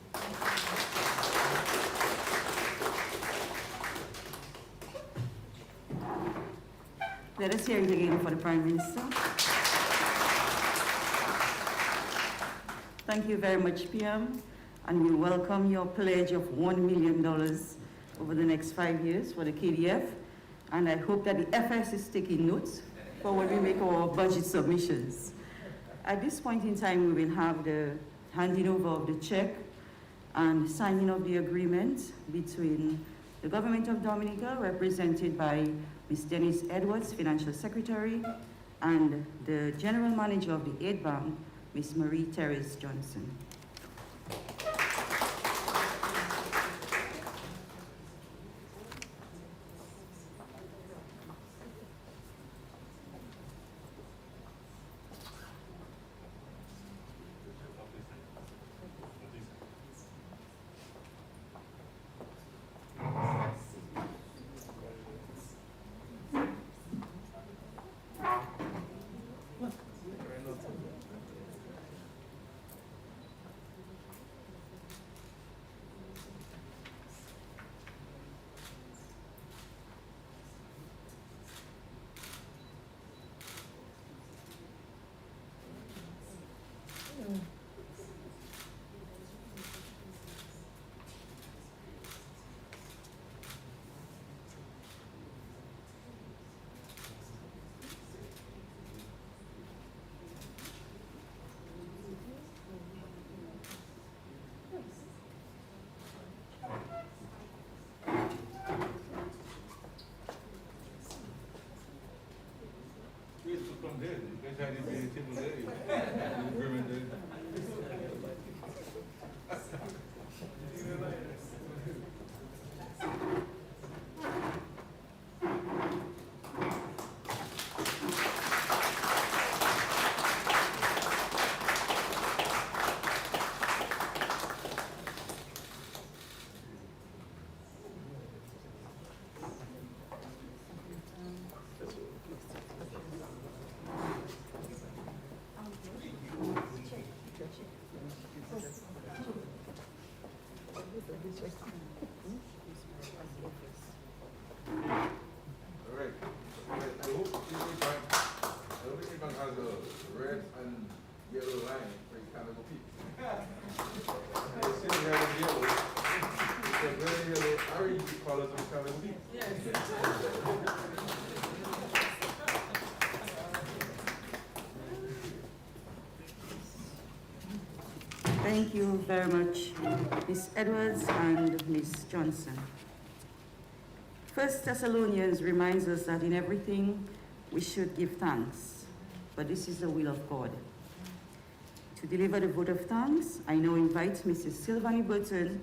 Let us hear it again for the Prime Minister. Thank you very much, PM, and we welcome your pledge of $1 million over the next 5 years for the KDF, and I hope that the FS is taking notes for when we make our budget submissions. At this point in time, we will have the handing over of the check and signing of the agreement between the government of Dominica, represented by Ms. Denise Edwards, Financial Secretary, and the General Manager of the Aid Bank, Ms. Marie Therese Johnson. Bank has a red and yellow line for the Kalinago people. And you see the red and yellow, it's a red and yellow orange colors of the Kalinago people. Thank you very much, Ms. Edwards and Ms. Johnson. First Thessalonians reminds us that in everything we should give thanks, but this is the will of God. To deliver the vote of thanks, I now invite Mrs. Sylvanie Burton,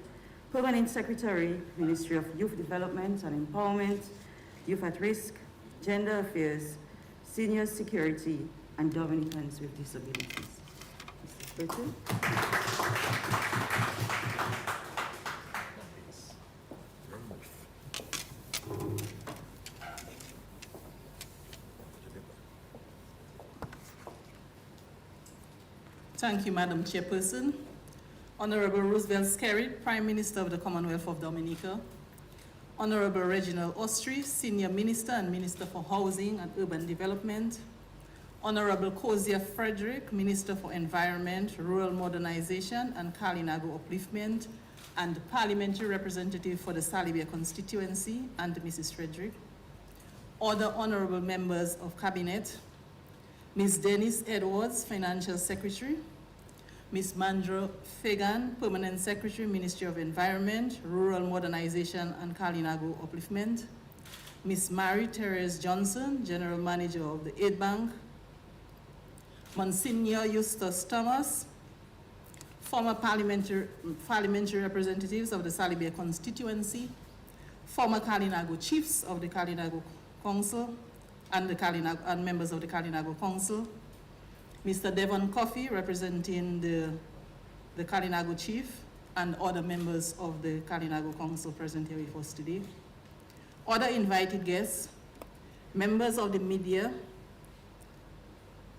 Permanent Secretary, Ministry of Youth Development and Empowerment, Youth at Risk, Gender Affairs, Senior Security, and Dominicans with Disabilities. Mrs. Burton. Thank you, Madam Chairperson. Honorable Roosevelt Skerrit, Prime Minister of the Commonwealth of Dominica. Honorable Reginald Austrie, Senior Minister and Minister for Housing and Urban Development. Honorable Kozia Frederick, Minister for Environment, Rural Modernization and Kalinago Upliftment, and Parliamentary Representative for the Salibia constituency, and Mrs. Frederick. Other honorable members of Cabinet, Ms. Dennis Edwards, Financial Secretary, Ms. Mandra Fagan, Permanent Secretary, Ministry of Environment, Rural Modernization and Kalinago Upliftment, Ms. Mary Therese Johnson, General Manager of the Aid Bank, Monsignor Eustace Thomas, former parliamentary representatives of the Salibia constituency, former Kalinago chiefs of the Kalinago Council, and members of the Kalinago Council, Mr. Devon Coffey, representing the Kalinago chief, and other members of the Kalinago Council present here with us today. Other invited guests, members of the media,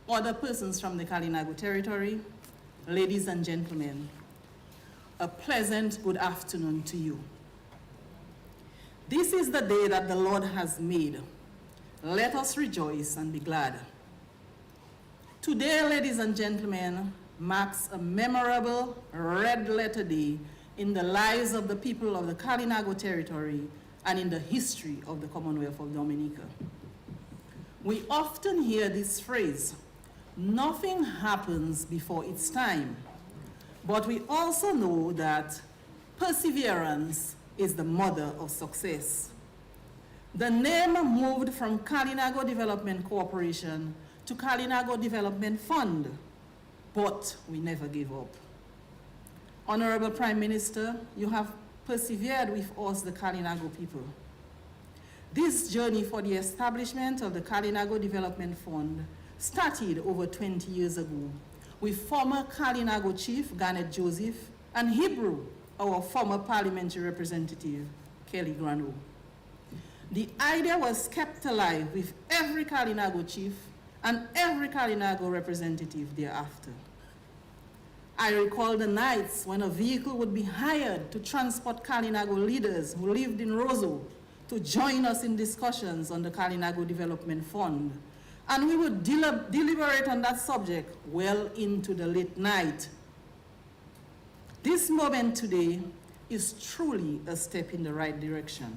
other persons from the Kalinago territory, ladies and gentlemen, a pleasant good afternoon to you. This is the day that the Lord has made. Let us rejoice and be glad. Today, ladies and gentlemen, marks a memorable red letter day in the lives of the people of the Kalinago territory and in the history of the Commonwealth of Dominica. We often hear this phrase, nothing happens before its time, but we also know that perseverance is the mother of success. The name moved from Kalinago Development Corporation to Kalinago Development Fund, but we never gave up. Honorable Prime Minister, you have persevered with us, the Kalinago people. This journey for the establishment of the Kalinago Development Fund started over 20 years ago with former Kalinago Chief Garnet Joseph and Hebrew, our former parliamentary representative, Kelly Grano. The idea was kept alive with every Kalinago chief and every Kalinago representative thereafter. I recall the nights when a vehicle would be hired to transport Kalinago leaders who lived in Roseau to join us in discussions on the Kalinago Development Fund. And we would deliberate on that subject well into the late night. This moment today is truly a step in the right direction.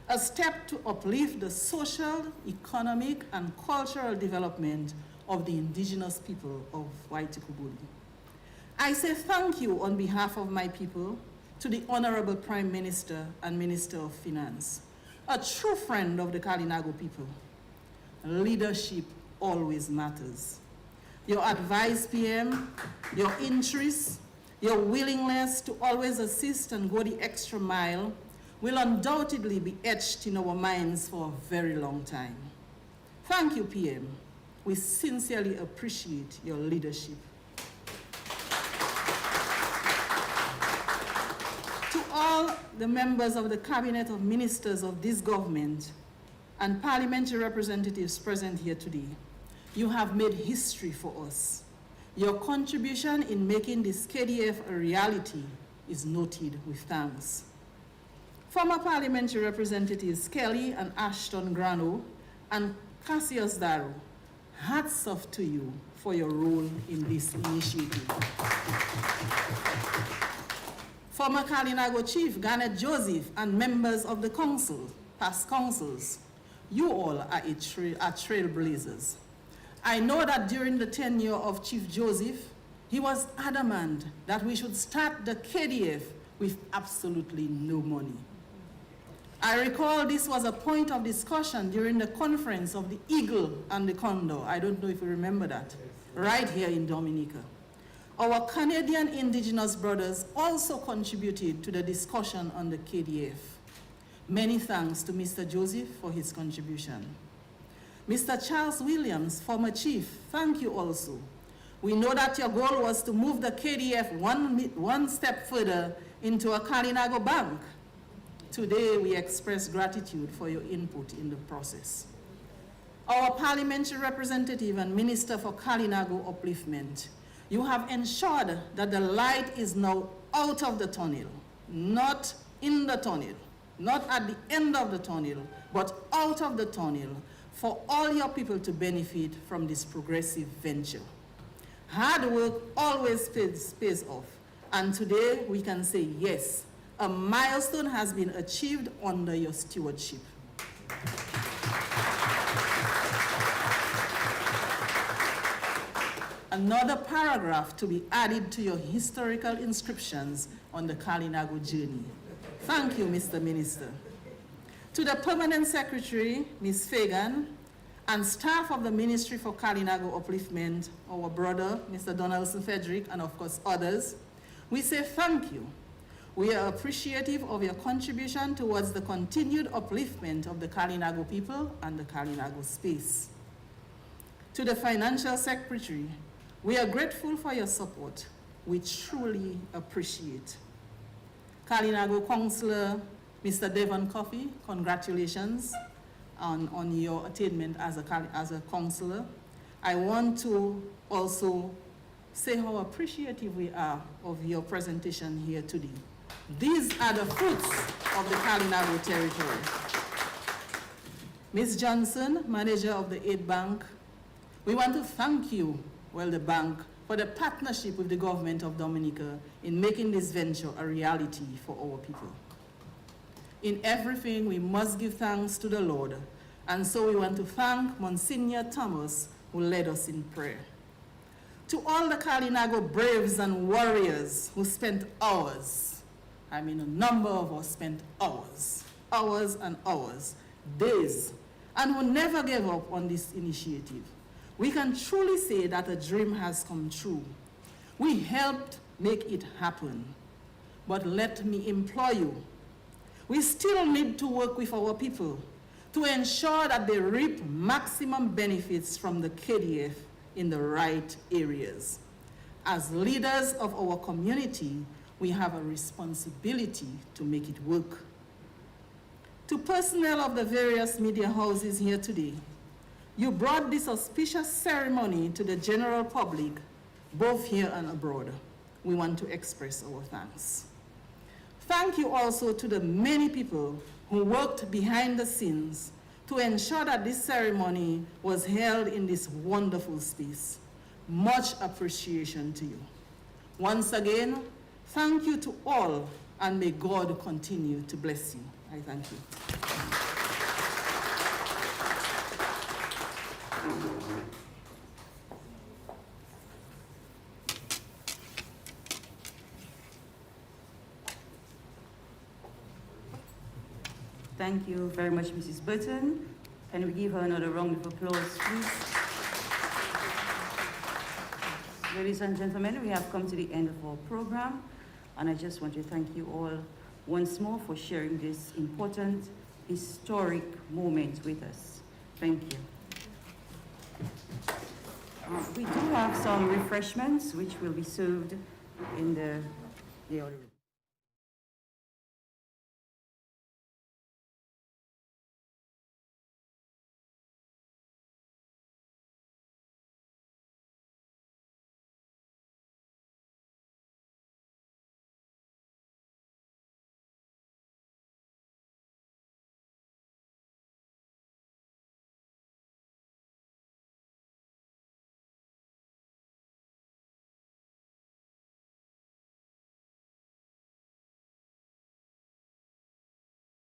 A step to uplift the social, economic, and cultural development of the indigenous people of Waitukubuli. I say thank you on behalf of my people to the Honorable Prime Minister and Minister of Finance, a true friend of the Kalinago people. Leadership always matters. Your advice, PM, your interest, your willingness to always assist and go the extra mile will undoubtedly be etched in our minds for a very long time. Thank you, PM. We sincerely appreciate your leadership. To all the members of the Cabinet of Ministers of this government and parliamentary representatives present here today, you have made history for us. Your contribution in making this KDF a reality is noted with thanks. Former parliamentary representatives Kelly and Ashton Grano and Cassius Daru, hats off to you for your role in this initiative. Former Kalinago Chief Garnet Joseph and members of the council, past councils, you all are trailblazers. I know that during the tenure of Chief Joseph, he was adamant that we should start the KDF with absolutely no money. I recall this was a point of discussion during the conference of the Eagle and the Condor. I don't know if you remember that, right here in Dominica. Our Canadian indigenous brothers also contributed to the discussion on the KDF. Many thanks to Mr. Joseph for his contribution. Mr. Charles Williams, former chief, thank you also. We know that your goal was to move the KDF one step further into a Kalinago bank. Today, we express gratitude for your input in the process. Our parliamentary representative and Minister for Kalinago Upliftment, you have ensured that the light is now out of the tunnel, not in the tunnel, not at the end of the tunnel, but out of the tunnel for all your people to benefit from this progressive venture. Hard work always pays off, and today we can say yes, a milestone has been achieved under your stewardship. Another paragraph to be added to your historical inscriptions on the Kalinago journey. Thank you, Mr. Minister. To the Permanent Secretary, Ms. Fagan, and staff of the Ministry for Kalinago Upliftment, our brother, Mr. Donaldson Frederick, and of course others, we say thank you. We are appreciative of your contribution towards the continued upliftment of the Kalinago people and the Kalinago space. To the Financial Secretary, we are grateful for your support. We truly appreciate. Kalinago Councilor, Mr. Devon Coffey, congratulations on your attainment as a councillor. I want to also say how appreciative we are of your presentation here today. These are the fruits of the Kalinago territory. Ms. Johnson, manager of the Aid Bank, we want to thank you, the bank, for the partnership with the government of Dominica in making this venture a reality for our people. In everything, we must give thanks to the Lord, and so we want to thank Monsignor Thomas, who led us in prayer. To all the Kalinago braves and warriors who spent hours, a number of us spent hours and hours, days, and who never gave up on this initiative, we can truly say that a dream has come true. We helped make it happen. But let me implore you, we still need to work with our people to ensure that they reap maximum benefits from the KDF in the right areas. As leaders of our community, we have a responsibility to make it work. To personnel of the various media houses here today, you brought this auspicious ceremony to the general public, both here and abroad. We want to express our thanks. Thank you also to the many people who worked behind the scenes to ensure that this ceremony was held in this wonderful space. Much appreciation to you. Once again, thank you to all, and may God continue to bless you. I thank you. Thank you very much, Mrs. Burton. Can we give her another round of applause, please? Ladies and gentlemen, we have come to the end of our program, and I just want to thank you all once more for sharing this important, historic moment with us. Thank you. We do have some refreshments which will be served in the auditorium.